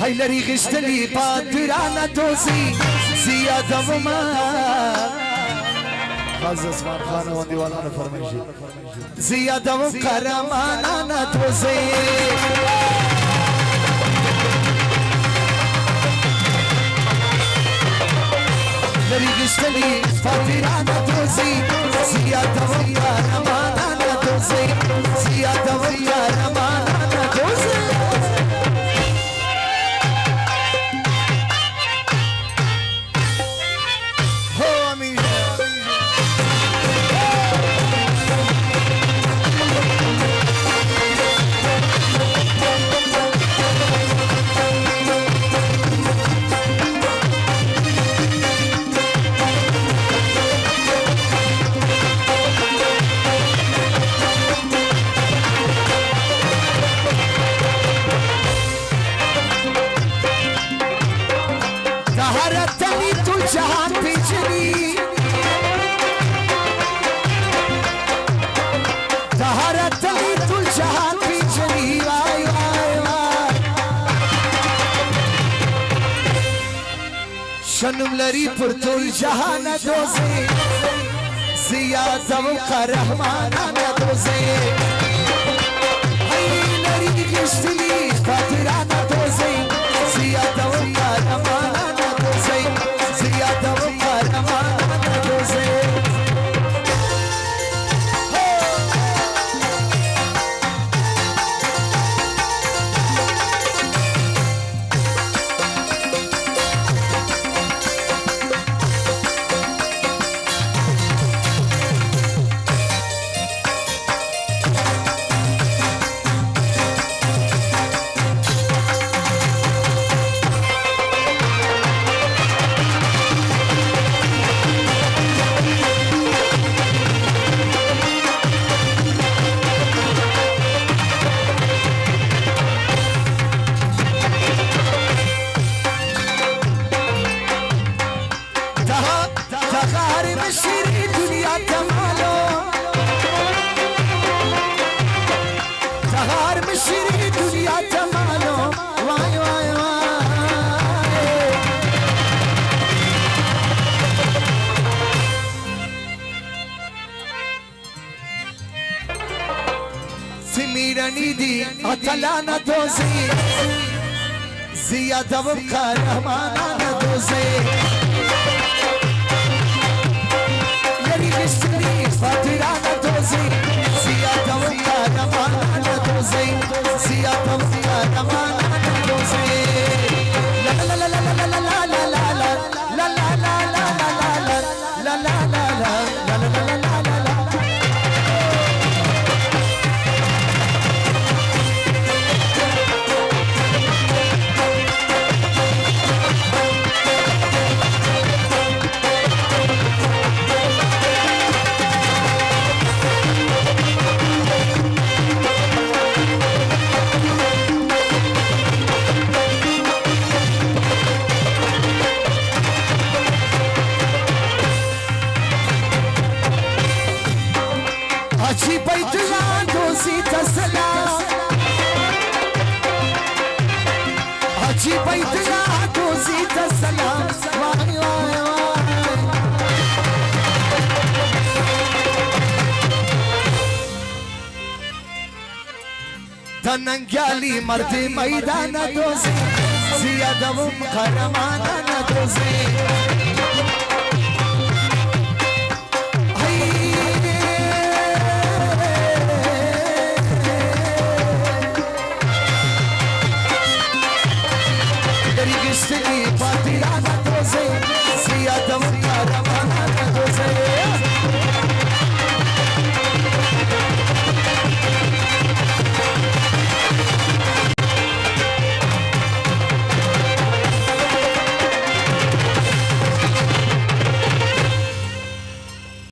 هاي لري غشتلي قادرانا توزي زيادة وما خاز اسمان خانه و دیوالانا فرمایشی زیاده و قرمانا توزي لري غشتلي قادرانا توزي زيادة و قرمانا توزي زيادة و قرمانا توزي شنم لري پر ټول جهان دوزي زیاده و قهرمانانه دوزي هاي لري غشتلي قادرانه دوزي زیاده و قهرمانانه دوزي زیاده و قهرمانانه دوزي سميراني دي أطلعنا دوزي زيادة وقهرمانا دوزي يلي غشتلي فاترانا دوزي زيادة وقهرمانا دوزي زيادة وقهرمانا دوزي لا لا لا لا لا لا لا لا لا لا لا لا لا لا لا لا Haji Baitullah dozi tassalam Haji Baitullah dozi tassalam Vay vay vay Tanangali mardi maidana dozi Ziyada qahramana dozi